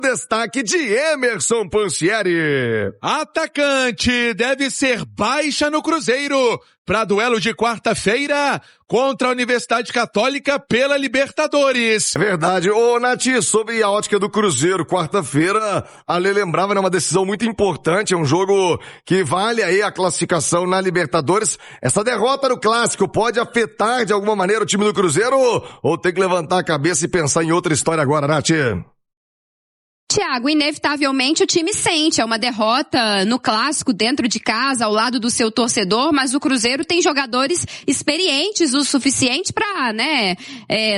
Destaque de Emerson Pansieri. Atacante deve ser baixa no Cruzeiro para duelo de quarta-feira contra a Universidade Católica pela Libertadores. É verdade. Ô, Nath, sobre a ótica do Cruzeiro, quarta-feira, a Lê lembrava, né, uma decisão muito importante, é um jogo que vale aí a classificação na Libertadores. Essa derrota no Clássico pode afetar de alguma maneira o time do Cruzeiro ou tem que levantar a cabeça e pensar em outra história agora, Nath? Thiago, inevitavelmente o time sente, é uma derrota no Clássico dentro de casa, ao lado do seu torcedor, mas o Cruzeiro tem jogadores experientes o suficiente para,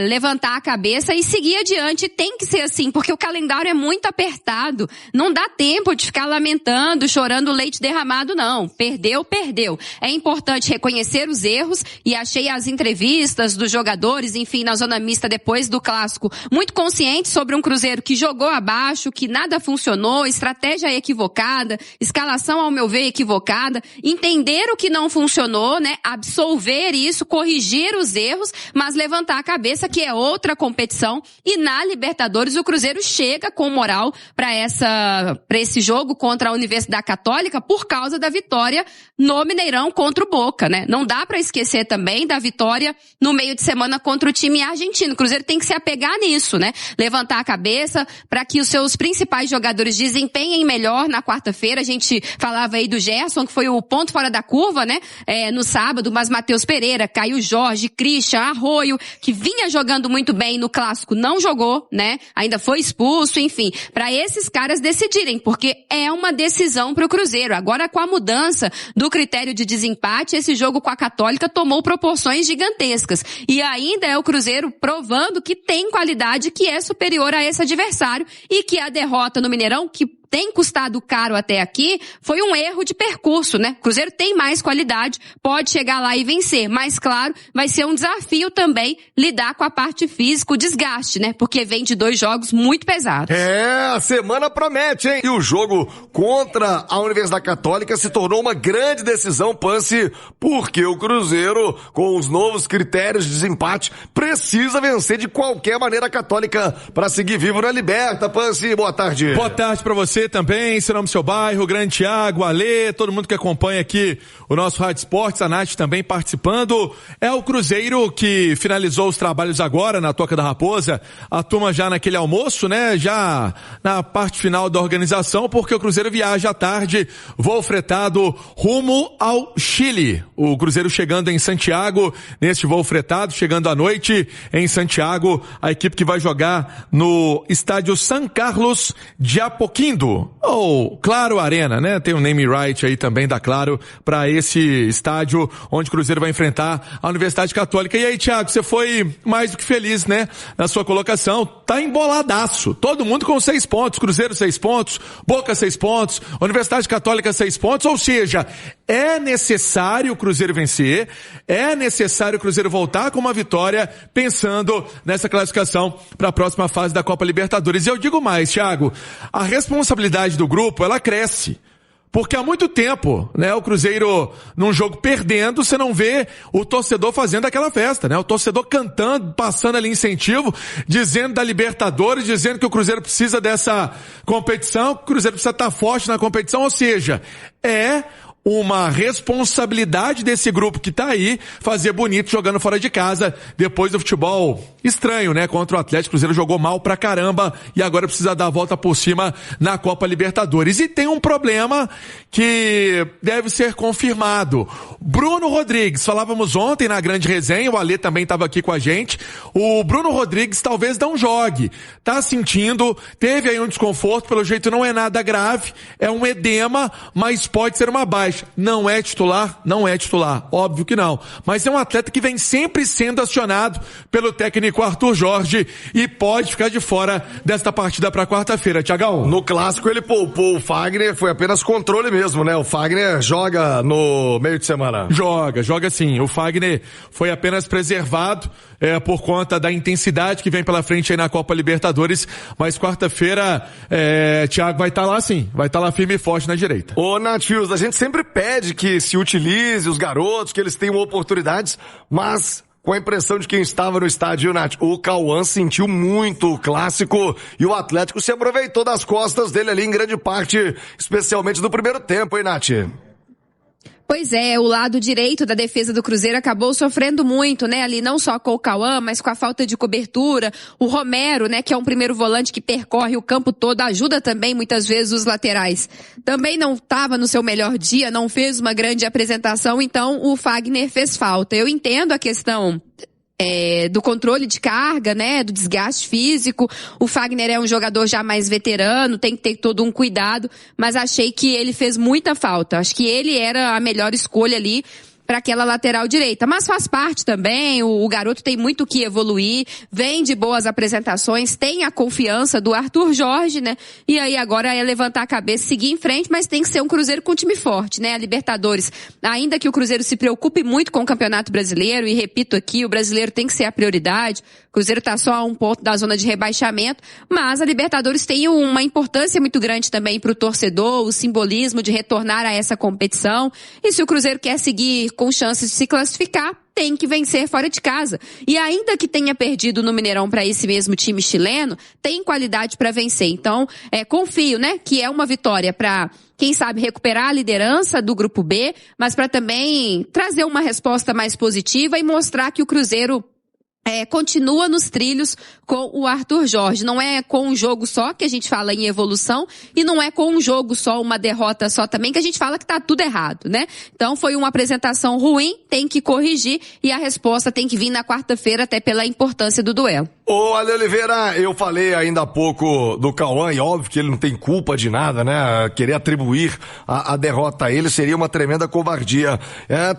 levantar a cabeça e seguir adiante. Tem que ser assim, porque o calendário é muito apertado, não dá tempo de ficar lamentando, chorando leite derramado, não. Perdeu. É importante reconhecer os erros e achei as entrevistas dos jogadores, enfim, na zona mista depois do Clássico, muito conscientes sobre um Cruzeiro que jogou abaixo, que nada funcionou, estratégia equivocada, escalação, ao meu ver, equivocada, entender o que não funcionou, absolver isso, corrigir os erros, mas levantar a cabeça que é outra competição, e na Libertadores o Cruzeiro chega com moral para esse jogo contra a Universidade Católica por causa da vitória no Mineirão contra o Boca, Não dá para esquecer também da vitória no meio de semana contra o time argentino. O Cruzeiro tem que se apegar nisso, Levantar a cabeça para que os seus principais jogadores desempenhem melhor na quarta-feira. A gente falava aí do Gerson, que foi o ponto fora da curva, no sábado, mas Matheus Pereira, Caio Jorge, Christian, Arroio, que vinha jogando muito bem no Clássico, não jogou, Ainda foi expulso, enfim, para esses caras decidirem, porque é uma decisão para o Cruzeiro. Agora, com a mudança do critério de desempate, esse jogo com a Católica tomou proporções gigantescas. E ainda é o Cruzeiro provando que tem qualidade, que é superior a esse adversário, e que a derrota no Mineirão, que tem custado caro até aqui, foi um erro de percurso, O Cruzeiro tem mais qualidade, pode chegar lá e vencer, mas claro, vai ser um desafio também lidar com a parte física, o desgaste, Porque vem de 2 jogos muito pesados. A semana promete, hein? E o jogo contra a Universidade Católica se tornou uma grande decisão, Pansi, porque o Cruzeiro, com os novos critérios de desempate, precisa vencer de qualquer maneira a Católica para seguir vivo na Liberta. Pansi, boa tarde. Boa tarde para você também, seu nome, seu bairro, Grande Thiago, Alê, todo mundo que acompanha aqui o nosso Rádio Esportes, a Nath também participando. É o Cruzeiro que finalizou os trabalhos agora na Toca da Raposa, a turma já naquele almoço, já na parte final da organização, porque o Cruzeiro viaja à tarde, voo fretado rumo ao Chile. O Cruzeiro chegando em Santiago, neste voo fretado, chegando à noite em Santiago, a equipe que vai jogar no estádio San Carlos de Apoquindo, ou Claro Arena, Tem um name right aí também da Claro para esse estádio onde o Cruzeiro vai enfrentar a Universidade Católica. E aí, Thiago, você foi mais do que feliz, na sua colocação. Tá emboladaço. Todo mundo com 6 pontos. Cruzeiro 6 pontos, Boca 6 pontos, Universidade Católica 6 pontos. Ou seja, é necessário o Cruzeiro vencer, é necessário o Cruzeiro voltar com uma vitória pensando nessa classificação para a próxima fase da Copa Libertadores. E eu digo mais, Thiago, a responsabilidade do grupo, ela cresce. Porque há muito tempo, o Cruzeiro, num jogo perdendo, você não vê o torcedor fazendo aquela festa, O torcedor cantando, passando ali incentivo, dizendo da Libertadores, dizendo que o Cruzeiro precisa dessa competição, que o Cruzeiro precisa estar forte na competição, ou seja, é uma responsabilidade desse grupo que tá aí, fazer bonito jogando fora de casa, depois do futebol estranho, contra o Atlético. O Cruzeiro jogou mal pra caramba e agora precisa dar a volta por cima na Copa Libertadores. E tem um problema que deve ser confirmado. Bruno Rodrigues, falávamos ontem na grande resenha, o Alê também estava aqui com a gente, o Bruno Rodrigues talvez não jogue, tá sentindo, teve aí um desconforto, pelo jeito não é nada grave, é um edema, mas pode ser uma baixa. Não é titular? Não é titular, óbvio que não. Mas é um atleta que vem sempre sendo acionado pelo técnico Arthur Jorge e pode ficar de fora desta partida para quarta-feira, Thiagão. No Clássico ele poupou o Fagner, foi apenas controle mesmo, O Fagner joga no meio de semana. Joga sim. O Fagner foi apenas preservado por conta da intensidade que vem pela frente aí na Copa Libertadores, mas quarta-feira, Thiago vai estar lá sim, vai estar lá firme e forte na direita. Ô, Nath Fios, a gente sempre pede que se utilize os garotos, que eles tenham oportunidades, mas com a impressão de quem estava no estádio, Nath. O Cauã sentiu muito o clássico e o Atlético se aproveitou das costas dele ali em grande parte, especialmente no primeiro tempo, hein, Nath? Pois é, o lado direito da defesa do Cruzeiro acabou sofrendo muito, né? Ali não só com o Cauã, mas com a falta de cobertura. O Romero, né, que é um primeiro volante que percorre o campo todo, ajuda também muitas vezes os laterais. Também não estava no seu melhor dia, não fez uma grande apresentação, então o Fagner fez falta. Eu entendo a questão do controle de carga, né, do desgaste físico. O Fagner é um jogador já mais veterano, tem que ter todo um cuidado, mas achei que ele fez muita falta. Acho que ele era a melhor escolha ali para aquela lateral direita, mas faz parte também, o garoto tem muito que evoluir, vem de boas apresentações, tem a confiança do Arthur Jorge, né, e aí agora é levantar a cabeça, seguir em frente, mas tem que ser um Cruzeiro com time forte, né, a Libertadores, ainda que o Cruzeiro se preocupe muito com o Campeonato Brasileiro, e repito aqui, o brasileiro tem que ser a prioridade, o Cruzeiro está só a um ponto da zona de rebaixamento, mas a Libertadores tem uma importância muito grande também para o torcedor, o simbolismo de retornar a essa competição, e se o Cruzeiro quer seguir com chances de se classificar, tem que vencer fora de casa. E ainda que tenha perdido no Mineirão para esse mesmo time chileno, tem qualidade para vencer. Então, confio, né, que é uma vitória para, quem sabe, recuperar a liderança do Grupo B, mas para também trazer uma resposta mais positiva e mostrar que o Cruzeiro continua nos trilhos com o Arthur Jorge. Não é com um jogo só que a gente fala em evolução e não é com um jogo só, uma derrota só também que a gente fala que tá tudo errado, né? Então foi uma apresentação ruim, tem que corrigir e a resposta tem que vir na quarta-feira até pela importância do duelo. Ô, Ale Oliveira, eu falei ainda há pouco do Cauã e óbvio que ele não tem culpa de nada, né? Querer atribuir a derrota a ele seria uma tremenda covardia.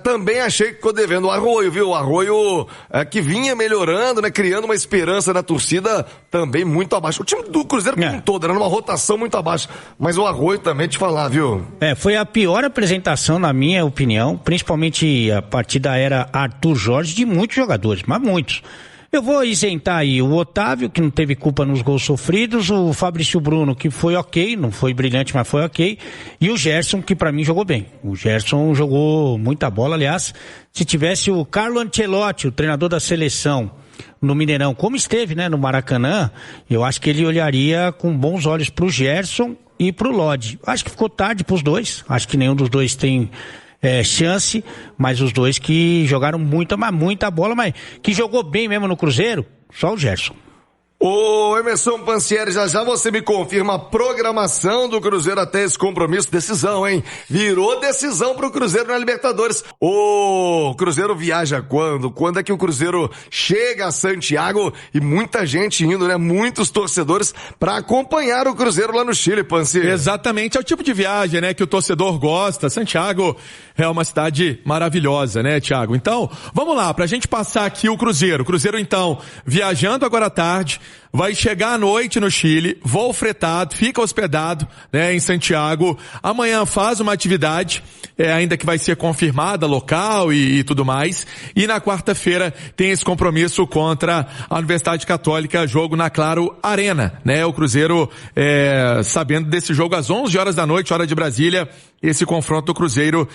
Também achei que ficou devendo o Arroio, viu? O Arroio que vinha melhorando, né? Criando uma esperança na torcida também muito abaixo. O time do Cruzeiro como um todo, era numa rotação muito abaixo. Mas o Arroio também te falar, viu? Foi a pior apresentação, na minha opinião, principalmente a partir da era Arthur Jorge, de muitos jogadores, mas muitos. Eu vou isentar aí o Otávio, que não teve culpa nos gols sofridos, o Fabrício Bruno, que foi ok, não foi brilhante, mas foi ok, e o Gerson, que pra mim jogou bem. O Gerson jogou muita bola, aliás, se tivesse o Carlo Ancelotti, o treinador da seleção, no Mineirão, como esteve, né, no Maracanã, eu acho que ele olharia com bons olhos pro Gerson e pro Lodi. Acho que ficou tarde pros dois, acho que nenhum dos dois tem chance, mas os dois que jogaram muita bola, mas que jogou bem mesmo no Cruzeiro, só o Gerson. Ô Emerson Pansieri, já você me confirma a programação do Cruzeiro até esse compromisso, decisão, hein? Virou decisão pro Cruzeiro na Libertadores. O Cruzeiro viaja quando? Quando é que o Cruzeiro chega a Santiago? E muita gente indo, né? Muitos torcedores pra acompanhar o Cruzeiro lá no Chile, Pansieri. Exatamente, é o tipo de viagem, né, que o torcedor gosta. Santiago é uma cidade maravilhosa, né, Thiago? Então, vamos lá, pra gente passar aqui o Cruzeiro. O Cruzeiro, então, viajando agora à tarde, vai chegar à noite no Chile, voo fretado, fica hospedado, né, em Santiago. Amanhã faz uma atividade, ainda que vai ser confirmada, local e tudo mais. E na quarta-feira tem esse compromisso contra a Universidade Católica, jogo na Claro Arena, né? O Cruzeiro, sabendo desse jogo às 11 horas da noite, hora de Brasília, esse confronto do Cruzeiro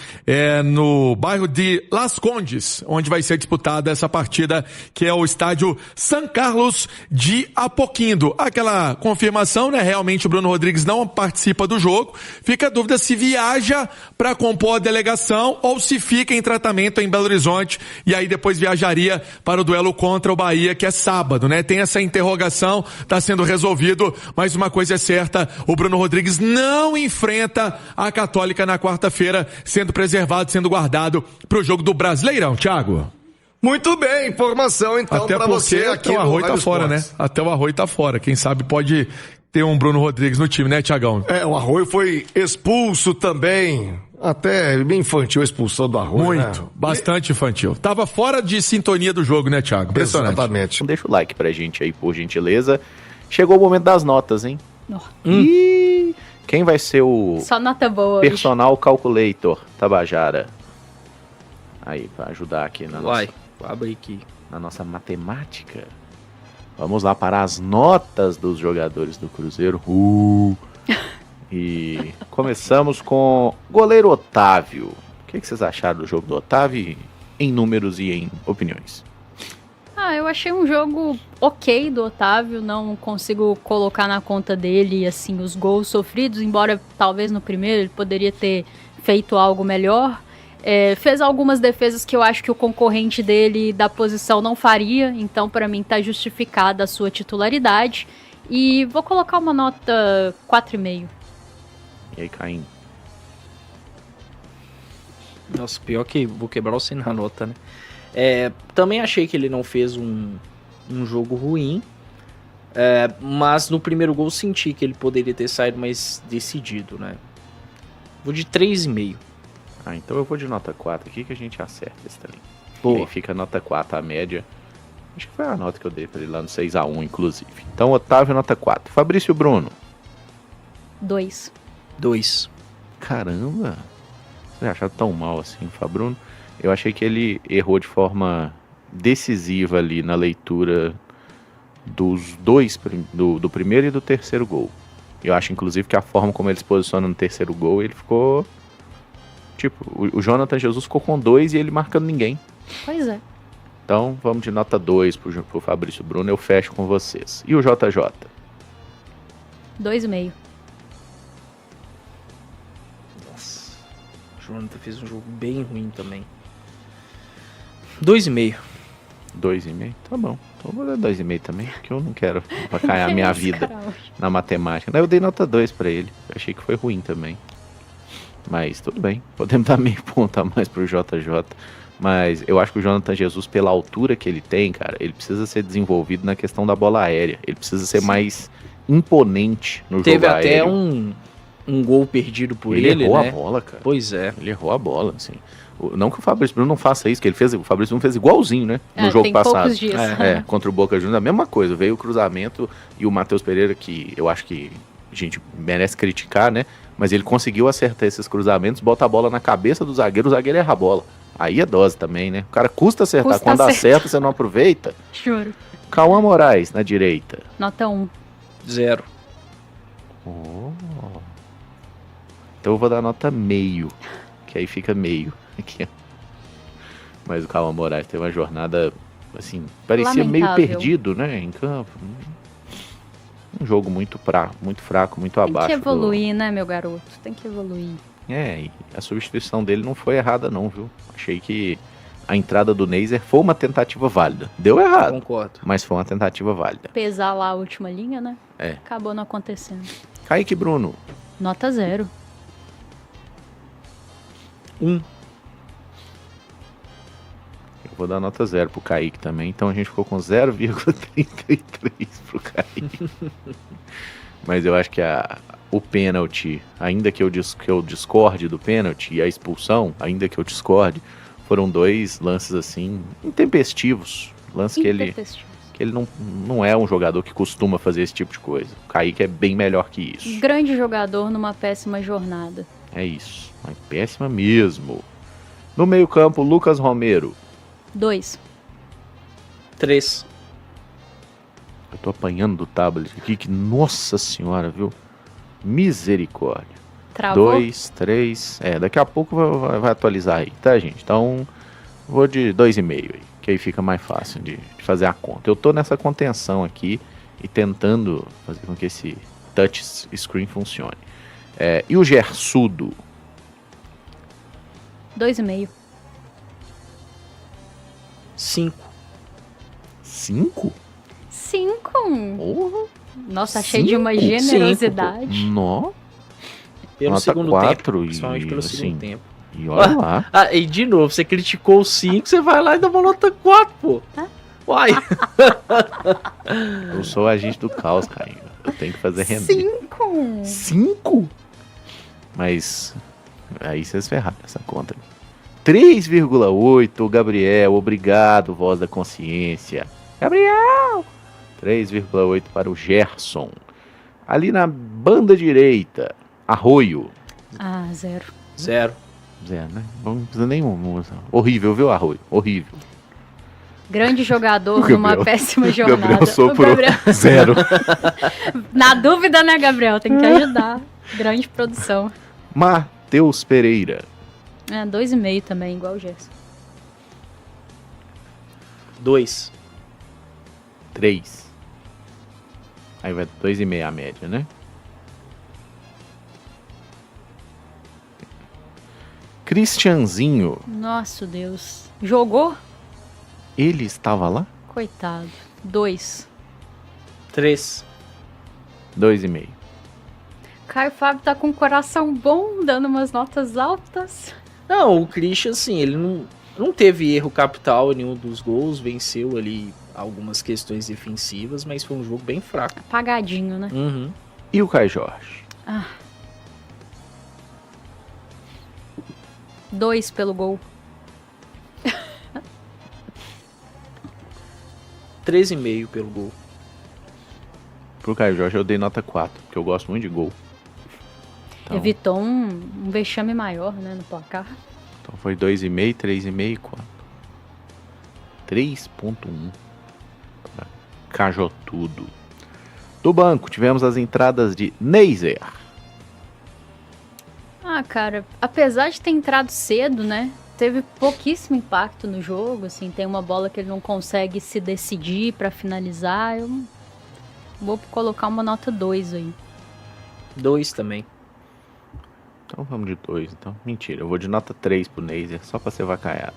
no bairro de Las Condes, onde vai ser disputada essa partida, que é o estádio San Carlos de Apoquindo. Aquela confirmação, né? Realmente o Bruno Rodrigues não participa do jogo. Fica a dúvida se viaja para compor a delegação ou se fica em tratamento em Belo Horizonte e aí depois viajaria para o duelo contra o Bahia, que é sábado, né? Tem essa interrogação, tá sendo resolvido, mas uma coisa é certa, o Bruno Rodrigues não enfrenta a Católica na quarta-feira, sendo preservado, sendo guardado para o jogo do Brasileirão, Thiago. Muito bem, informação então para você aqui no Arroio tá fora, né? Até o Arroio tá fora. Quem sabe pode ter um Bruno Rodrigues no time, né, Thiagão? O Arroio foi expulso também. Até bem infantil a expulsão do Arroio. Muito, né? Bastante infantil. Tava fora de sintonia do jogo, né, Thiago? Impressionante. Exatamente. Deixa o like pra gente aí, por gentileza. Chegou o momento das notas, hein? E quem vai ser o só nota boa personal hoje. Calculator, Tabajara? Aí, pra ajudar aqui na na nossa matemática. Vamos lá para as notas dos jogadores do Cruzeiro. E começamos com goleiro Otávio. O que vocês acharam do jogo do Otávio em números e em opiniões? Eu achei um jogo ok do Otávio, não consigo colocar na conta dele, assim, os gols sofridos, embora talvez no primeiro ele poderia ter feito algo melhor. Fez algumas defesas que eu acho que o concorrente dele da posição não faria, então para mim tá justificada a sua titularidade. E vou colocar uma nota 4,5. E aí, Caim? Nossa, pior que vou quebrar você na nota, né? Também achei que ele não fez um jogo ruim, mas no primeiro gol senti que ele poderia ter saído mais decidido, né? Vou de 3,5. Então eu vou de nota 4 aqui que a gente acerta esse também. Boa. E aí fica nota 4, a média. Acho que foi a nota que eu dei pra ele lá no 6-1, inclusive. Então, Otávio, nota 4. Fabrício Bruno. 2. 2. Caramba! Você achava tão mal assim, Fabruno? Eu achei que ele errou de forma decisiva ali na leitura dos dois, do primeiro e do terceiro gol. Eu acho, inclusive, que a forma como ele se posiciona no terceiro gol, ele ficou... Tipo, o Jonathan Jesus ficou com 2 e ele marcando ninguém. Pois é. Então, vamos de nota 2 pro Fabrício Bruno, eu fecho com vocês. E o JJ? 2,5. Nossa, o Jonathan fez um jogo bem ruim também. 2,5. 2,5? Tá bom. Então eu vou dar 2,5 também, porque eu não quero avacalhar a minha vida na matemática. Daí eu dei nota 2 pra ele. Eu achei que foi ruim também. Mas tudo bem. Podemos dar meio ponto a mais pro JJ. Mas eu acho que o Jonathan Jesus, pela altura que ele tem, cara, ele precisa ser desenvolvido na questão da bola aérea. Ele precisa ser mais imponente no jogo aéreo. Teve até um gol perdido por ele, Ele errou né? a bola, cara. Pois é. Ele errou a bola, assim. Não que o Fabrício Bruno não faça isso, que o Fabrício Bruno fez igualzinho, né? No jogo tem passado. poucos dias. Contra o Boca Juniors, a mesma coisa. Veio o cruzamento e o Matheus Pereira, que eu acho que a gente merece criticar, né? Mas ele conseguiu acertar esses cruzamentos, bota a bola na cabeça do zagueiro, o zagueiro erra a bola. Aí é dose também, né? O cara custa acertar. Quando acerta, você não aproveita. Juro. Cauã Moraes, na direita. Nota 1. 0. Então eu vou dar nota meio, que aí fica meio. Aqui. Mas o Cauã Moraes teve uma jornada, assim, parecia meio perdido, né, em campo. Um jogo muito fraco, muito abaixo. Tem que evoluir, né, meu garoto? Tem que evoluir. E a substituição dele não foi errada não, viu? Achei que a entrada do Neiser foi uma tentativa válida. Deu errado. Concordo. Mas foi uma tentativa válida. Pesar lá a última linha, né? É. Acabou não acontecendo. Kaique Bruno. Nota 0. 1. Eu vou dar nota 0 pro Kaique também. Então a gente ficou com 0,33 pro Kaique. Mas eu acho que o pênalti, ainda que eu discorde do pênalti, e a expulsão, ainda que eu discorde, foram 2 lances assim, intempestivos. Lances que ele não é um jogador que costuma fazer esse tipo de coisa. O Kaique é bem melhor que isso. Grande jogador numa péssima jornada. É isso, uma péssima mesmo. No meio campo, Lucas Romero. 2. 3. Eu tô apanhando do tablet aqui, que nossa senhora, viu? Misericórdia. Travou? 2, 3. Daqui a pouco vai atualizar aí, tá, gente? Então, vou de 2,5 aí, que aí fica mais fácil de fazer a conta. Eu tô nessa contenção aqui e tentando fazer com que esse touch screen funcione. E o Gersudo? 2,5. 5. 5? 5? Porra! Nossa, achei de uma generosidade. Nó. Pelo Nota segundo 4 tempo. Principalmente pelo assim, segundo tempo. E olha lá. E de novo, você criticou o 5, você vai lá e dá uma nota 4, pô. Uai. Eu sou o agente do caos, cara. Eu tenho que fazer render. 5? 5? Mas aí vocês ferraram essa conta. 3,8, Gabriel, obrigado, voz da consciência. Gabriel! 3,8 para o Gerson. Ali na banda direita, Arroio. 0. 0. 0, né? Não precisa nenhum. Horrível, viu, Arroio? Horrível. Grande jogador numa péssima jornada. Gabriel soprou 0. Na dúvida, né, Gabriel? Tem que ajudar. Grande produção. Matheus Pereira. 2,5 também, igual o Gerson. 2. 3. Aí vai 2,5 a média, né? Cristianzinho. Nossa, Deus. Jogou? Ele estava lá? Coitado. 2. 3. 2,5. Caio Fábio tá com um coração bom, dando umas notas altas. Não, o Christian, assim, ele não teve erro capital em nenhum dos gols, venceu ali algumas questões defensivas, mas foi um jogo bem fraco. Apagadinho, né? Uhum. E o Caio Jorge? 2 pelo gol. 3,5 pelo gol. Pro Caio Jorge eu dei nota 4, porque eu gosto muito de gol. Então, Evitou um vexame maior, né, no placar. então foi 2,5, 3,5 e 4. 3,1 para Cajotudo. Do banco, tivemos as entradas de Neiser. Ah, cara, apesar de ter entrado cedo, né, teve pouquíssimo impacto no jogo, assim, tem uma bola que ele não consegue se decidir pra finalizar, eu vou colocar uma nota 2 aí. 2 também. Então vamos de 2, então. Mentira, eu vou de nota 3 pro Neiser, só pra ser vacaiado.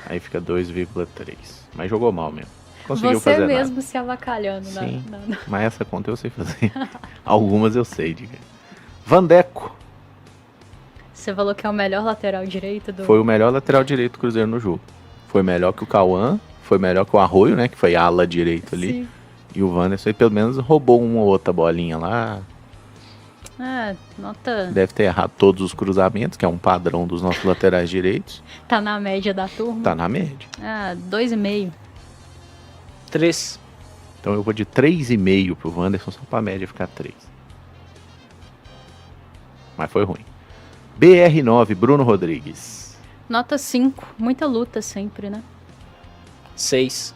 Aí fica 2,3. Mas jogou mal mesmo. Conseguiu Você fazer mesmo nada. se avacalhando. Sim, mas essa conta eu sei fazer. Algumas eu sei, diga. Vandeco. Você falou que é o melhor lateral direito do... Foi o melhor lateral direito do Cruzeiro no jogo. Foi melhor que o Cauã, foi melhor que o Arroio, né? Que foi ala direito ali. Sim. E o Wanderson pelo menos roubou uma ou outra bolinha lá. Nota... Deve ter errado todos os cruzamentos, que é um padrão dos nossos laterais direitos. Tá na média da turma. Tá na média. 2,5. 3. Então eu vou de 3,5 pro Wanderson, só pra média ficar 3. Mas foi ruim. BR9, Bruno Rodrigues. Nota 5. Muita luta sempre, né? 6.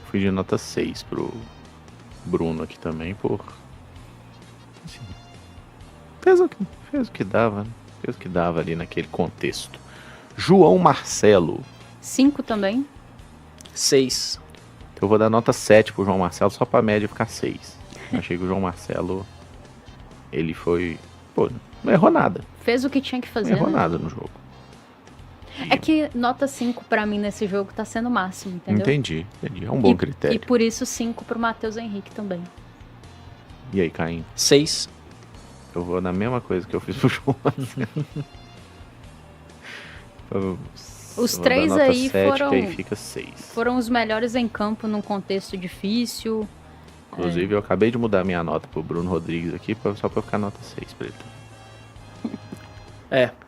Fui de nota 6 pro Bruno aqui também, por... Assim, fez o que dava, né? Fez o que dava ali naquele contexto. João Marcelo. 5 também. 6. Então eu vou dar nota 7 pro João Marcelo, só pra média ficar 6. Eu achei que o João Marcelo, ele foi... Pô, não errou nada. Fez o que tinha que fazer, Não errou né? nada no jogo. É que nota 5 pra mim nesse jogo tá sendo o máximo, entendeu? Entendi. É um bom critério. E por isso 5 pro Matheus Henrique também. E aí, Caim? 6. Eu vou na mesma coisa que eu fiz pro João Marcelo. Os Vou 3 dar nota aí 7, que aí fica 6. foram os melhores em campo num contexto difícil. Inclusive, eu acabei de mudar minha nota pro Bruno Rodrigues aqui, só pra ficar nota 6 pra ele.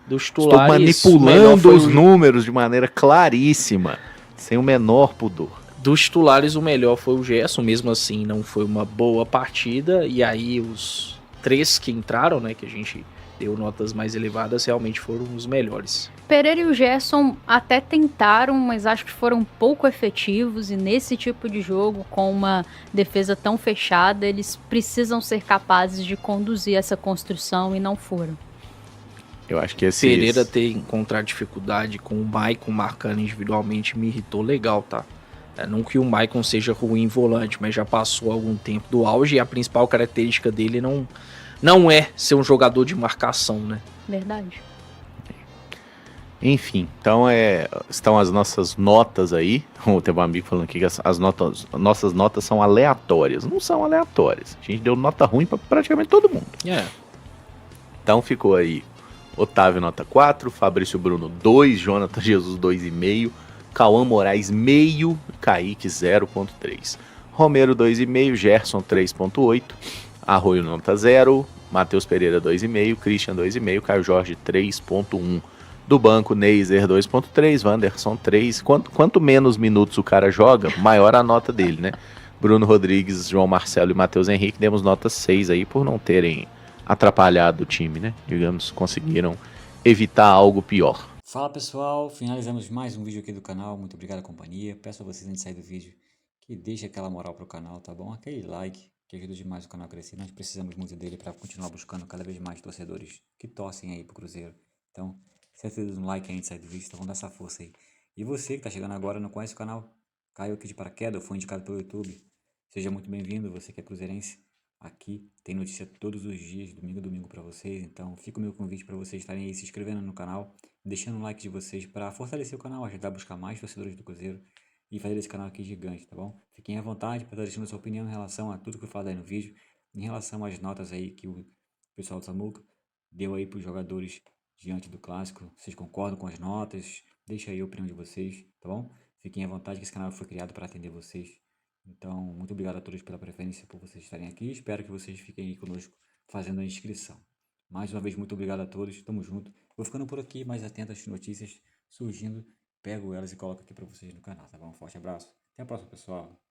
Dos Estou titulares... manipulando os números de maneira claríssima, sem o menor pudor. Dos titulares, o melhor foi o Gerson, mesmo assim não foi uma boa partida. E aí os 3 que entraram, né, que a gente deu notas mais elevadas, realmente foram os melhores. Pereira e o Gerson até tentaram, mas acho que foram pouco efetivos. E nesse tipo de jogo, com uma defesa tão fechada, eles precisam ser capazes de conduzir essa construção e não foram. Eu acho que Pereira ter encontrado dificuldade com o Maicon marcando individualmente me irritou legal, tá? Não que o Maicon seja ruim volante, mas já passou algum tempo do auge e a principal característica dele não é ser um jogador de marcação, né? Verdade. Enfim, então estão as nossas notas aí. Tem um amigo falando aqui que nossas notas são aleatórias. Não são aleatórias. A gente deu nota ruim pra praticamente todo mundo. Então ficou aí Otávio nota 4, Fabrício Bruno 2, Jonathan Jesus 2,5, Cauã Moraes meio, Kaique 0,3, Romero 2,5, Gerson 3,8, Arroio nota 0, Matheus Pereira 2,5, Christian 2,5, Caio Jorge 3,1. Do banco, Neiser 2,3, Wanderson 3. Quanto menos minutos o cara joga, maior a nota dele, né? Bruno Rodrigues, João Marcelo e Matheus Henrique demos nota 6 aí por não terem atrapalhado o time, né? Digamos, conseguiram evitar algo pior. Fala pessoal, finalizamos mais um vídeo aqui do canal, muito obrigado a companhia. Peço a vocês antes de sair do vídeo que deixe aquela moral pro canal, tá bom? Aquele like que ajuda demais o canal a crescer, nós precisamos muito dele para continuar buscando cada vez mais torcedores que torcem aí pro Cruzeiro. Então, certeza um like aí antes de sair do vídeo, tá bom? Dá essa força aí. E você que tá chegando agora e não conhece o canal, Caiu aqui de paraquedas, foi indicado pelo YouTube. Seja muito bem-vindo, você que é cruzeirense. Aqui tem notícia todos os dias, domingo a domingo para vocês. Então fica o meu convite para vocês estarem aí se inscrevendo no canal, deixando um like de vocês para fortalecer o canal, ajudar a buscar mais torcedores do Cruzeiro e fazer esse canal aqui gigante, tá bom? Fiquem à vontade para estar deixando a sua opinião em relação a tudo que eu falo aí no vídeo, em relação às notas aí que o pessoal do Samuca deu aí para os jogadores diante do clássico. Vocês concordam com as notas? Deixa aí a opinião de vocês, tá bom? Fiquem à vontade que esse canal foi criado para atender vocês. Então, muito obrigado a todos pela preferência, por vocês estarem aqui. Espero que vocês fiquem aí conosco fazendo a inscrição. Mais uma vez, muito obrigado a todos. Tamo junto. Vou ficando por aqui, mais atento às notícias surgindo. Pego elas e coloco aqui para vocês no canal, tá bom? Um forte abraço. Até a próxima, pessoal.